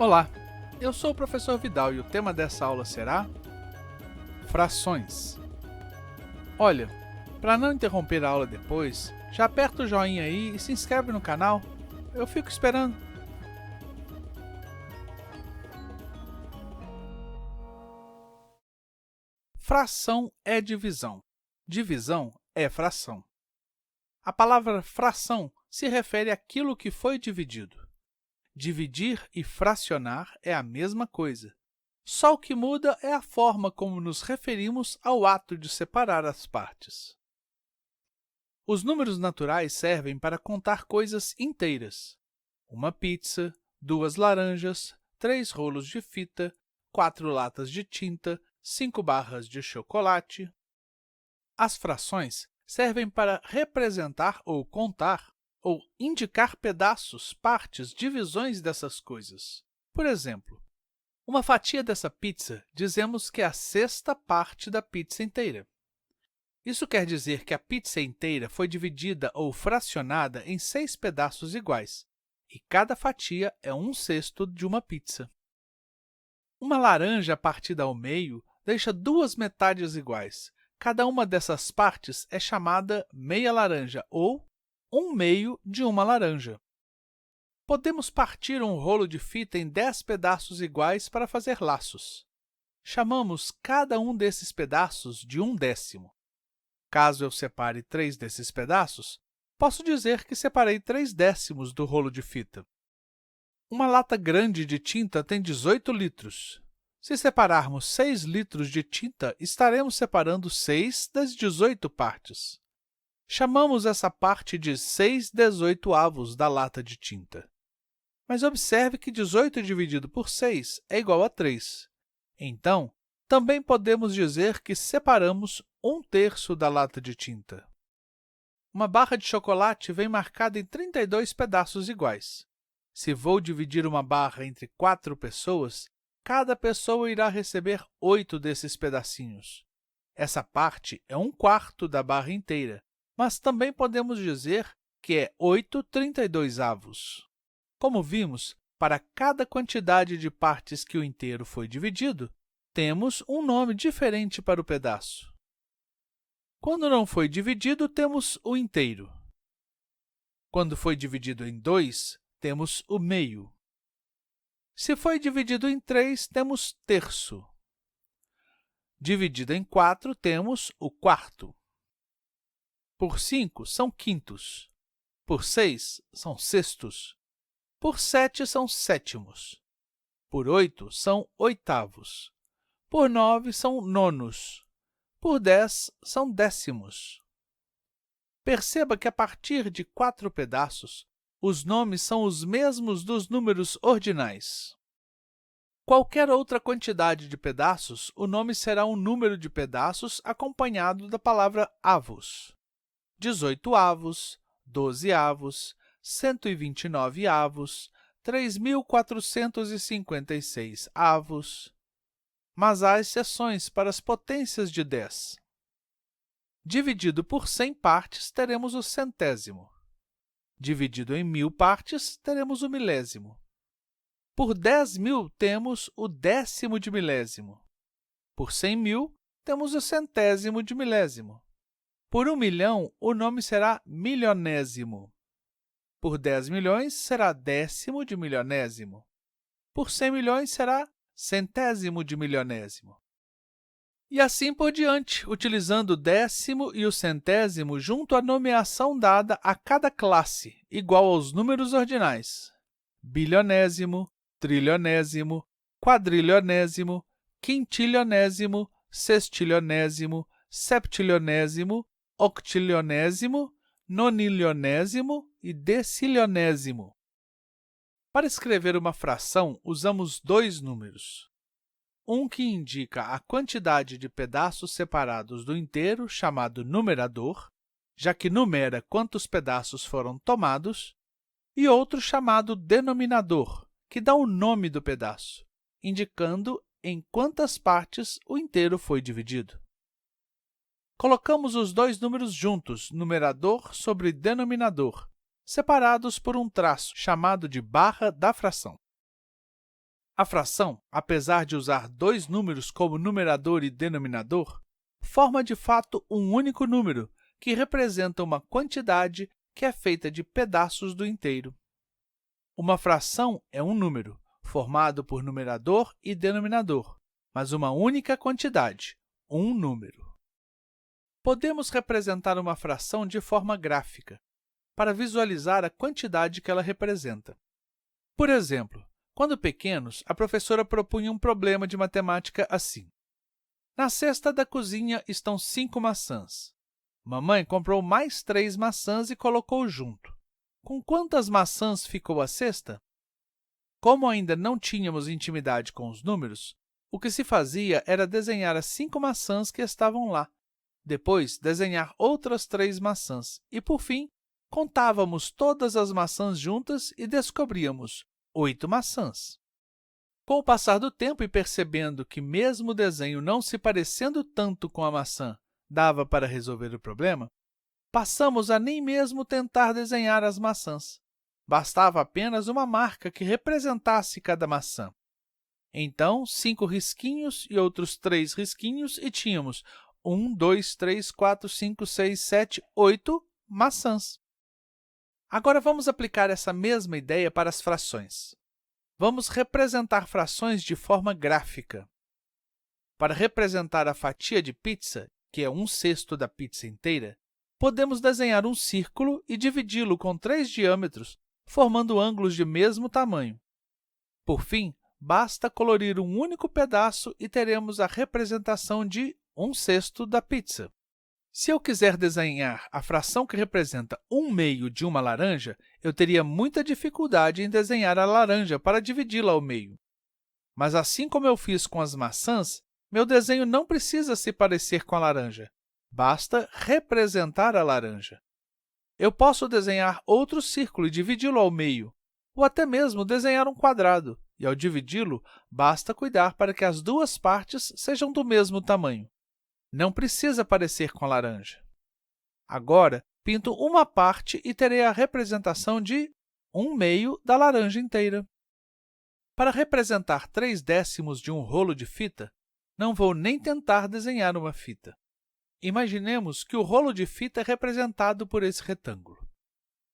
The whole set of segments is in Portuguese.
Olá, eu sou o professor Vidal e o tema dessa aula será frações. Olha, para não interromper a aula depois, já aperta o joinha aí e se inscreve no canal. Eu fico esperando. Fração é divisão. Divisão é fração. A palavra fração se refere àquilo que foi dividido. Dividir e fracionar é a mesma coisa. Só o que muda é a forma como nos referimos ao ato de separar as partes. Os números naturais servem para contar coisas inteiras. Uma pizza, 2 laranjas, 3 rolos de fita, 4 latas de tinta, 5 barras de chocolate. As frações servem para representar ou contar ou indicar pedaços, partes, divisões dessas coisas. Por exemplo, uma fatia dessa pizza, dizemos que é a sexta parte da pizza inteira. Isso quer dizer que a pizza inteira foi dividida ou fracionada em 6 pedaços iguais, e cada fatia é 1/6 de uma pizza. Uma laranja partida ao meio deixa 2 metades iguais. Cada uma dessas partes é chamada meia laranja ou 1/2 de uma laranja. Podemos partir um rolo de fita em 10 pedaços iguais para fazer laços. Chamamos cada um desses pedaços de 1/10. Caso eu separe 3 desses pedaços, posso dizer que separei 3/10 do rolo de fita. Uma lata grande de tinta tem 18 litros. Se separarmos 6 litros de tinta, estaremos separando 6 das 18 partes. Chamamos essa parte de 6/18 da lata de tinta. Mas observe que 18 dividido por 6 é igual a 3. Então, também podemos dizer que separamos 1/3 da lata de tinta. Uma barra de chocolate vem marcada em 32 pedaços iguais. Se vou dividir uma barra entre 4 pessoas, cada pessoa irá receber 8 desses pedacinhos. Essa parte é 1/4 da barra inteira, mas também podemos dizer que é 8/32. Como vimos, para cada quantidade de partes que o inteiro foi dividido, temos um nome diferente para o pedaço. Quando não foi dividido, temos o inteiro. Quando foi dividido em 2, temos o meio. Se foi dividido em 3, temos terço. Dividido em 4, temos o quarto. Por 5, são quintos. Por 6, são sextos. Por 7, são sétimos. Por 8, são oitavos. Por 9, são nonos. Por 10, são décimos. Perceba que, a partir de 4 pedaços, os nomes são os mesmos dos números ordinais. Qualquer outra quantidade de pedaços, o nome será um número de pedaços acompanhado da palavra avos. 18 avos, 12 avos, 129 avos, 3.456 avos. Mas há exceções para as potências de 10. Dividido por 100 partes, teremos o centésimo. Dividido em 1.000 partes, teremos o milésimo. Por 10.000, temos o décimo de milésimo. Por 100.000, temos o centésimo de milésimo. Por 1.000.000, o nome será milionésimo. Por 10 milhões, será décimo de milionésimo. Por 100 milhões, será centésimo de milionésimo. E assim por diante, utilizando o décimo e o centésimo junto à nomeação dada a cada classe, igual aos números ordinais: bilionésimo, trilionésimo, quadrilionésimo, quintilionésimo, sextilionésimo, septilionésimo, octilionésimo, nonilionésimo e decilionésimo. Para escrever uma fração, usamos 2 números. Um que indica a quantidade de pedaços separados do inteiro, chamado numerador, já que numera quantos pedaços foram tomados, e outro chamado denominador, que dá o nome do pedaço, indicando em quantas partes o inteiro foi dividido. Colocamos os 2 números juntos, numerador sobre denominador, separados por um traço chamado de barra da fração. A fração, apesar de usar dois números como numerador e denominador, forma de fato um único número, que representa uma quantidade que é feita de pedaços do inteiro. Uma fração é um número, formado por numerador e denominador, mas uma única quantidade, um número. Podemos representar uma fração de forma gráfica, para visualizar a quantidade que ela representa. Por exemplo, quando pequenos, a professora propunha um problema de matemática assim. Na cesta da cozinha estão 5 maçãs. Mamãe comprou mais 3 maçãs e colocou junto. Com quantas maçãs ficou a cesta? Como ainda não tínhamos intimidade com os números, o que se fazia era desenhar as 5 maçãs que estavam lá, depois desenhar outras 3 maçãs e, por fim, contávamos todas as maçãs juntas e descobríamos 8 maçãs. Com o passar do tempo e percebendo que mesmo o desenho não se parecendo tanto com a maçã dava para resolver o problema, passamos a nem mesmo tentar desenhar as maçãs. Bastava apenas uma marca que representasse cada maçã. Então, 5 risquinhos e outros 3 risquinhos e tínhamos 1, 2, 3, 4, 5, 6, 7, 8 maçãs. Agora, vamos aplicar essa mesma ideia para as frações. Vamos representar frações de forma gráfica. Para representar a fatia de pizza, que é 1/6 da pizza inteira, podemos desenhar um círculo e dividi-lo com 3 diâmetros, formando ângulos de mesmo tamanho. Por fim, basta colorir um único pedaço e teremos a representação de 1/6 da pizza. Se eu quiser desenhar a fração que representa 1/2 de uma laranja, eu teria muita dificuldade em desenhar a laranja para dividi-la ao meio. Mas assim como eu fiz com as maçãs, meu desenho não precisa se parecer com a laranja. Basta representar a laranja. Eu posso desenhar outro círculo e dividi-lo ao meio, ou até mesmo desenhar um quadrado, e ao dividi-lo, basta cuidar para que as duas partes sejam do mesmo tamanho. Não precisa parecer com a laranja. Agora, pinto uma parte e terei a representação de 1/2 da laranja inteira. Para representar 3/10 de um rolo de fita, não vou nem tentar desenhar uma fita. Imaginemos que o rolo de fita é representado por esse retângulo.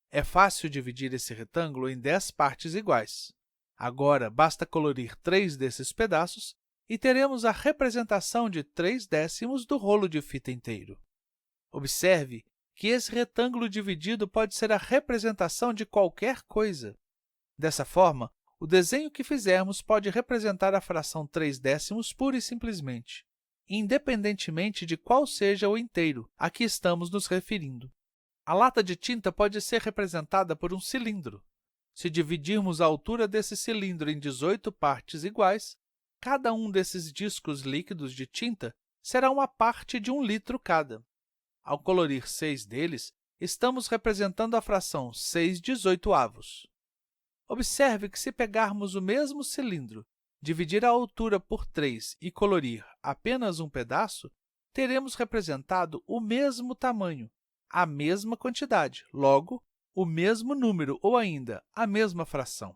É fácil dividir esse retângulo em 10 partes iguais. Agora, basta colorir 3 desses pedaços e teremos a representação de 3/10 do rolo de fita inteiro. Observe que esse retângulo dividido pode ser a representação de qualquer coisa. Dessa forma, o desenho que fizermos pode representar a fração 3/10 pura e simplesmente, independentemente de qual seja o inteiro a que estamos nos referindo. A lata de tinta pode ser representada por um cilindro. Se dividirmos a altura desse cilindro em 18 partes iguais, cada um desses discos líquidos de tinta será uma parte de 1 litro cada. Ao colorir 6 deles, estamos representando a fração 6/18. Observe que se pegarmos o mesmo cilindro, dividir a altura por 3 e colorir apenas um pedaço, teremos representado o mesmo tamanho, a mesma quantidade, logo, o mesmo número ou ainda a mesma fração.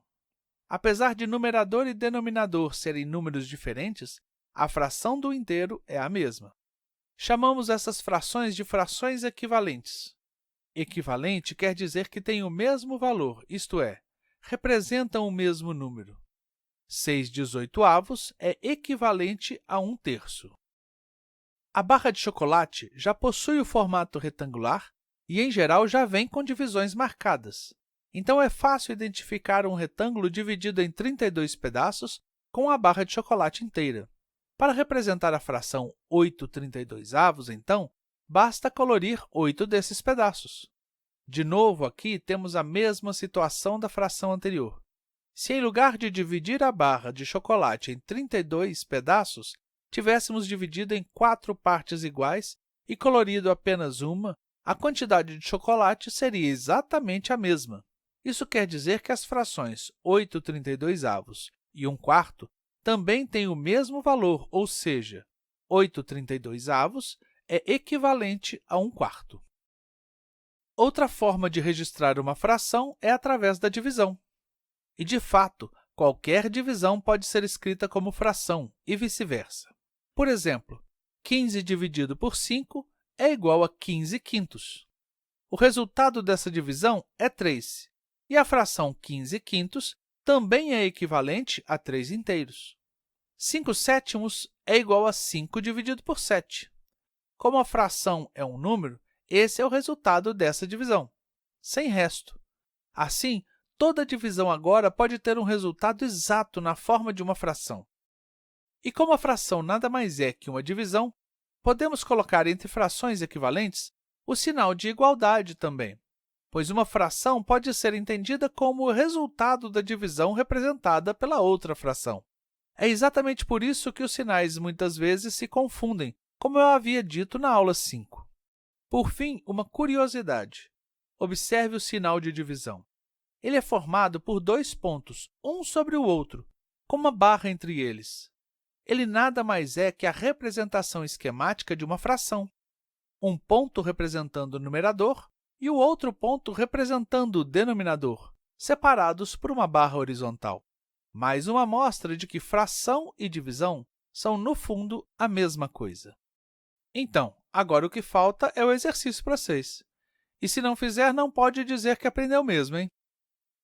Apesar de numerador e denominador serem números diferentes, a fração do inteiro é a mesma. Chamamos essas frações de frações equivalentes. Equivalente quer dizer que têm o mesmo valor, isto é, representam o mesmo número. 6/18 é equivalente a 1/3. A barra de chocolate já possui o formato retangular e, em geral, já vem com divisões marcadas. Então, é fácil identificar um retângulo dividido em 32 pedaços com a barra de chocolate inteira. Para representar a fração 8/32, então, basta colorir 8 desses pedaços. De novo, aqui temos a mesma situação da fração anterior. Se, em lugar de dividir a barra de chocolate em 32 pedaços, tivéssemos dividido em 4 partes iguais e colorido apenas uma, a quantidade de chocolate seria exatamente a mesma. Isso quer dizer que as frações 8/32 e 1/4 também têm o mesmo valor, ou seja, 8/32 é equivalente a 1/4. Outra forma de registrar uma fração é através da divisão. E, de fato, qualquer divisão pode ser escrita como fração e vice-versa. Por exemplo, 15 dividido por 5 é igual a 15 quintos. O resultado dessa divisão é 3, e a fração 15 quintos também é equivalente a 3 inteiros. 5 sétimos é igual a 5 dividido por 7. Como a fração é um número, esse é o resultado dessa divisão, sem resto. Assim, toda divisão agora pode ter um resultado exato na forma de uma fração. E como a fração nada mais é que uma divisão, podemos colocar entre frações equivalentes o sinal de igualdade também, pois uma fração pode ser entendida como o resultado da divisão representada pela outra fração. É exatamente por isso que os sinais muitas vezes se confundem, como eu havia dito na aula 5. Por fim, uma curiosidade. Observe o sinal de divisão. Ele é formado por dois pontos, um sobre o outro, com uma barra entre eles. Ele nada mais é que a representação esquemática de uma fração. Um ponto representando o numerador e o outro ponto representando o denominador, separados por uma barra horizontal. Mais uma amostra de que fração e divisão são, no fundo, a mesma coisa. Então, agora o que falta é o exercício para vocês. E se não fizer, não pode dizer que aprendeu mesmo, hein?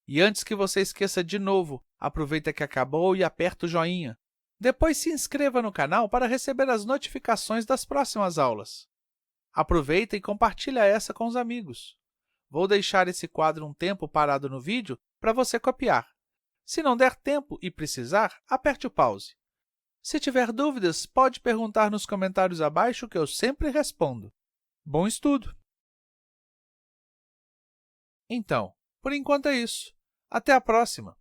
E antes que você esqueça de novo, aproveita que acabou e aperta o joinha. Depois se inscreva no canal para receber as notificações das próximas aulas. Aproveita e compartilha essa com os amigos. Vou deixar esse quadro um tempo parado no vídeo para você copiar. Se não der tempo e precisar, aperte o pause. Se tiver dúvidas, pode perguntar nos comentários abaixo que eu sempre respondo. Bom estudo! Então, por enquanto é isso. Até a próxima!